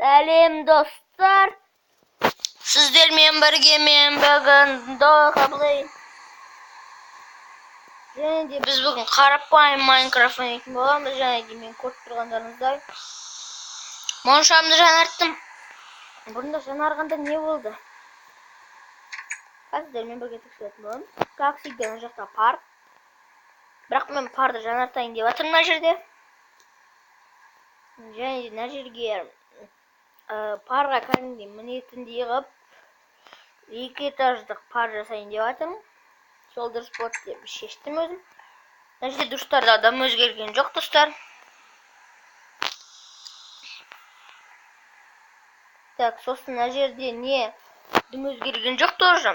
Сәлем достар. Сіздермен бірге мен бүгін доғаблайын. Және де біз бүгін қарапайым Майнкрафт ойнайтын боламыз. Және де мен көріп тұрғандарыңыздай моншамды жаңарттым. Бұрында жаңарғанда не болды? Сіздермен бірге тексеретін боламыз. Как всегда мына жақта пар. Бірақ мен парды жаңартайын деп жатырмын мына жерде. Және мына жерге парға кәдімгідей мінетіндей қылып 2 этаждық пар жасайын деп жатырмын. Сол дұрыс болады деп шештім өзім. Мына жерде дұрыстарда адам өзгерген жоқ достар. Так, сосын мына жерде не дым өзгерген жоқ тоже.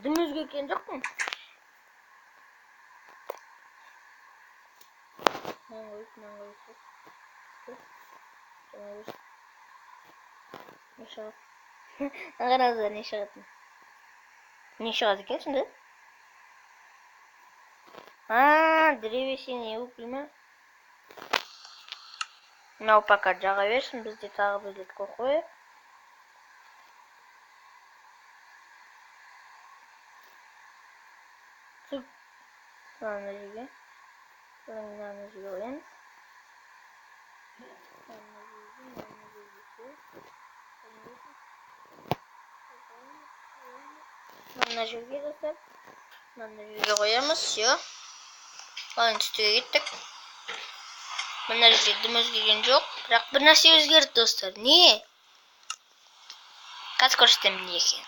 Дым өзгерген жоқпын. Қараңыздар не шығатын. Не шығады екен сонда? Древесный уголь ма? Мынау пока жаға берсін, бізде тағы бір рет қояйық. Мына жерге. Мына жерге қоямыз. Мына жерге достар. Мына жерге қоямыз, все. Оның үстіге кеттік. Мына жерде дым өзгерген жоқ, бірақ бір нәрсе өзгерді достар. Не? Қазір көрсетемін не екен.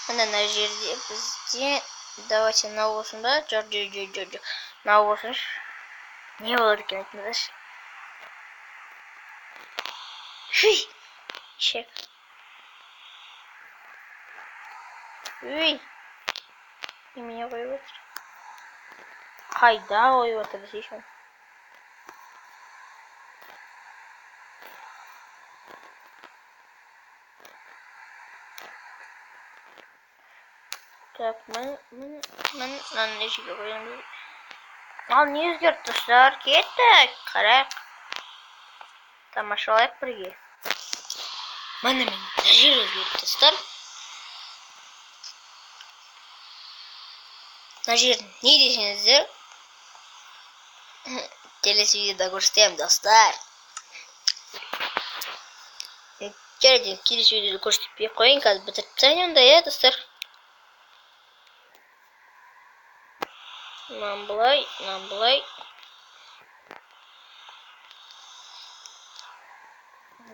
Мына жерде бізде давайте мынау болсын ба? Жоқ. Мынау болсыншы. Не болады екен айтыңыздаршы. Чек. Немене қойып отыр? Қайда қойып отыр десейші. Так, мынаны жерге қоямыз. Ал не өзгерді достар? Кеттік. Қарайық. Тамашалайық бірге. Мына жер өзгерді достар. Мына жер не десеңіздер? Келесі видеода көрсетемін достар. Жарайды, келесі видеода көрсетпей қойын, қазір бітіріп тастайын онда, достар. Мынаны былай.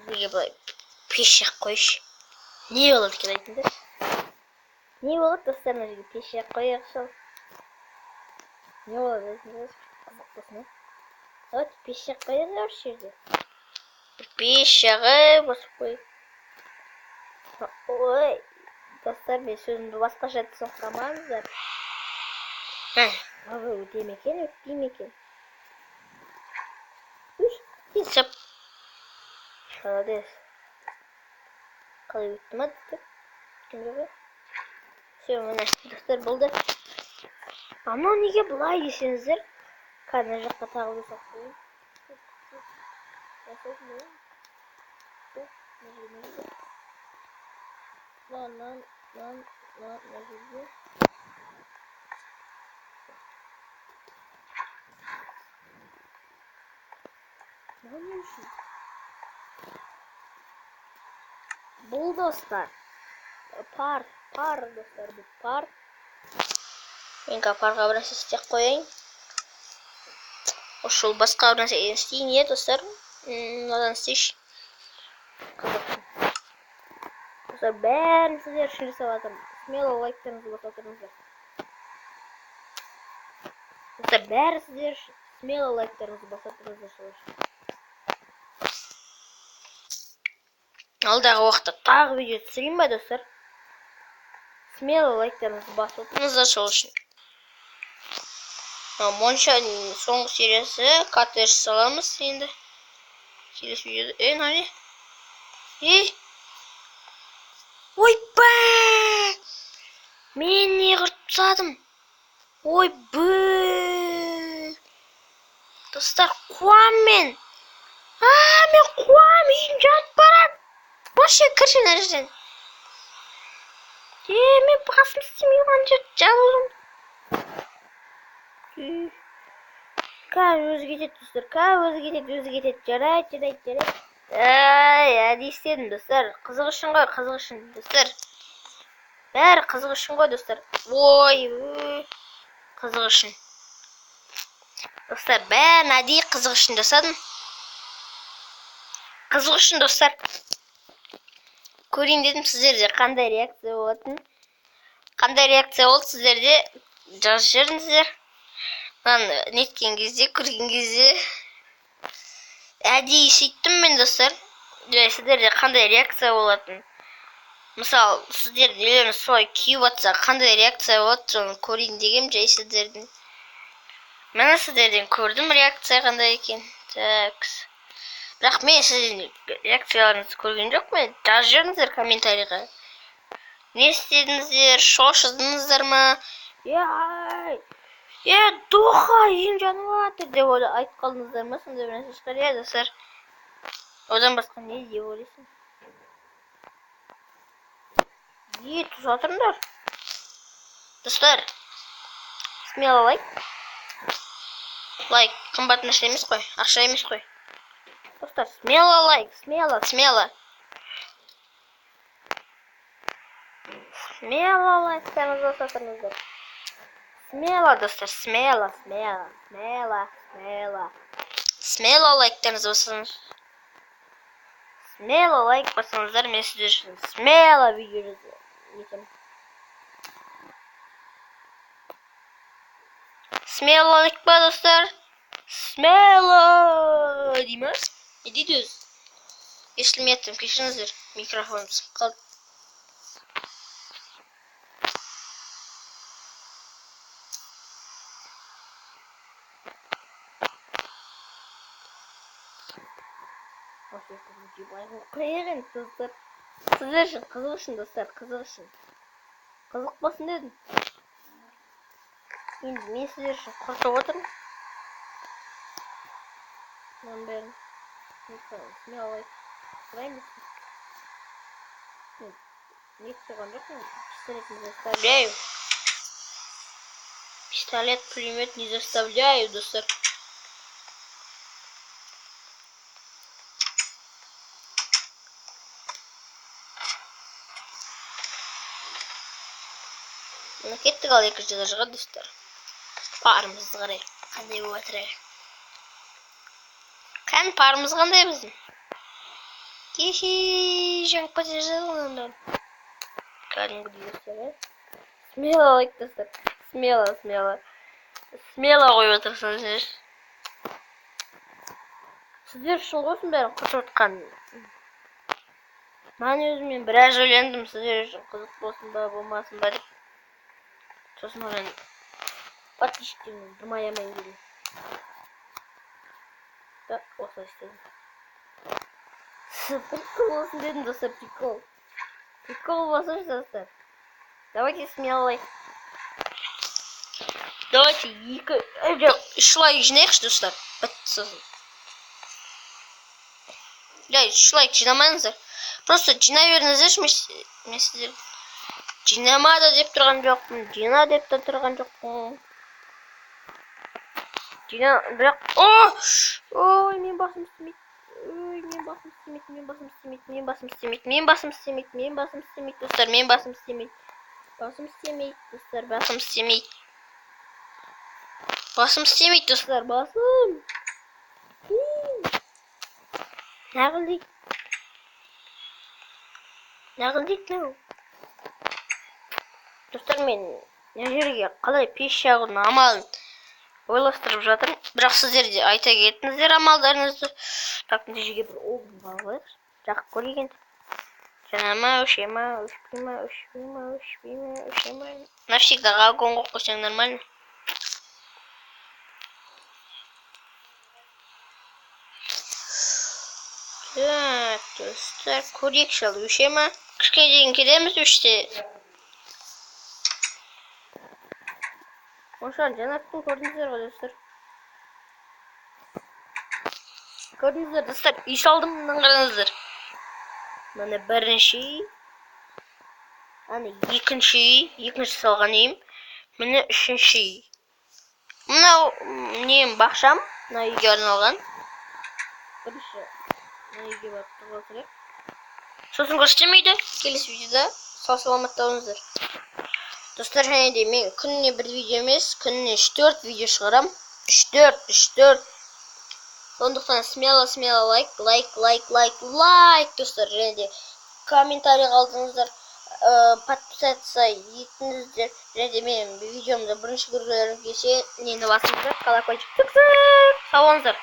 Бізге былай пеш жақ қойшы. Не болады екен айтыңдар? Не болады достар, мына жерге пеш жақ қояйық сол. Не болады айтыңдар? Қызық болсын, Вот пеш жақ қояйық осы жерде. Пеш жағы басып қойып. Ой, достар, мен сөзімді басқаша түсініп Вы өте мекен, өтпей мекен. Сәп. Молодец. Қалай өтті ма деді? Все, мына достар болды. Анау неге бұлай десеңіздер? Қана жаққа тағы да қойын. Бұл достар пар достар, бұл пар. Мен парға бір нәрсе істеп қояйын. Ошол басқа бір нәрсе істейін, достар. Одан істейші. Қызық. Достар, бәрін сіздер үшін жасап жатырмын. Смело лайктарыңызды басып отырыңыздар. Достар, бәрі сіздер үшін. Смело лайктарыңызды басып отырыңыздар. Алдағы уақытта тағы видео түсірейін ба, достар? Смело лайктарыңызды басып отырыңыздар сол үшін. Моншаның соңғы сериясы коттедж саламыз енді. Келесі видеода. Нане? Ойбай! Мен не құртып тастадым? Ойбай! Достар, қуам мен! Мен қуам, үйім жанып барады. Вообще кірші мына жерден. Мен басым істемей қалған жерді жанып жүрмін. Қазір өзі кетеді достар. Өзі кетеді. Жарайды. Не істедім достар? Қызық үшін ғой, достар. Бәрі қызық үшін ғой, достар. Ой, қызық үшін. Достар, бәрін әдейі қызық үшін жасадым. Қызық үшін, достар. Көрейін дедім, сіздерде қандай реакция болатын. Қандай реакция болды сіздерде? Жазып жіберіңіздер. Неткен кезде, көрген кезде әдейі сөйттім мен, достар. Сіздерде қандай реакция болатын. Мысалы, сіздер нелеріңіз солай күйіп жатса, қандай реакция болады, соны көрейін дегем, жай сіздердің. Мен сіздерден көрдім реакция қандай екен. Так. Бірақ мен сіздердің реакцияларыңызды көрген жоқпын. Жазып жіберіңіздер комментарийға. Не істедіңіздер? Шошыдыңыздар ма? Доха, үйім жанып жатыр деп айтып қалдыңыздар ма? Сондай бір нәрсе шығар, достар. Одан басқа не деп ойлайсың? Тұз жатырыңдар. Достар, смело лайк. Лайк қымбат нәрсе емес қой, ақша емес қой. Достар, смело лайк, смело. Смело лайктарыңызды жасатыңыздар. Смело, достар, смело. Смело лайктарыңызды басыңыз. Смело лайк басыңыздар, мен сіздер үшін смело видео етемін. Смело лайк па, достар? Смело! Деймі? Дейді өз. Естілметтім, кешіріңіздер, микрофоным сып қалды. Қайырын, достар. Сіздер үшін, қызық үшін, достар, қызық үшін. Қызық болсын дедім. Енді мен сіздер үшін құртып отырмын. Мен бәрін. Смело лайк. Сұрайын десін. Не тұрған жоқ мен. Пистолет не заставляю. Пистолет, пулемет не заставляю, достар. Кеттік ал екінші этажға, достар. Парымызды қарай. Қандай болып жатыр? Парымыз қандай біздің? Кеші жаңып бата жазылғандар. Кәдімгідей, достар. Смело лайк, достар. Смело қойып отырсаңыздар. Сіздер үшін қойсын бәрін құртып отқан. Мен өзіммен біраз ойландым, сіздер үшін қызық болсын ба, болмасын ба деп. Сосын оған подписчиктерімнен дымаямайын дедім. Так, осылай істедім. Прикол болсын дедім, достар, прикол. Прикол болсын, достар. Давайте смело лайк. Давайте үш лайк жинайықшы, достар. Бітті сосын. Үш лайк жинамайыңыздар. Просто жинай беріңіздерші, мен сіздер. Жинамады деп тұрған жоқпын. Жина деп та тұрған жоқпын. Жина, бірақ... Ой, мен басым істемейді. Достар, мен басым істемейді. Басым істемейді, достар, басым. Нағыл. Достар, мен жерге қалай пеш жағудың амалын ойластырып жатырмын. Бірақ сіздер де айта кетіңіздер амалдарыңызды. Так, мына жерге бір обын бағалайық. Жақып көрейік. Жанама, өшпей ма. Навсегда огонь қойып қойсаң нормально. Так, достар, көрейік шал, өше ма? Күшке дейін келеміз өште. Ошан жанаттың көрдіңіздер ғой, достар. Gördünüzdür dostlar. İş aldım bundan qarаңыздар. Mana birinchi. Ana ikkinchi salgan eyim. Mana üçüncü. Mana neyim baxşam. Mana uyga arналган. Birinchi. Mana uyga borib turib kerak. So'sin ko'rsatamaydi. Kelesi videoda sog' salomat bo'linglar. Dostlar, hani demin kunni bir video emas, kunni 3-4 video çıkaram. 3-4. Сондықтан смело лайк достар, және де комментарий қалдыңыздар, подписаться етіңіздер, және де менің видеомды бірінші көргілеріңіз келсе нені басыңыздар, колокольчик тік-тік, сау болыңыздар.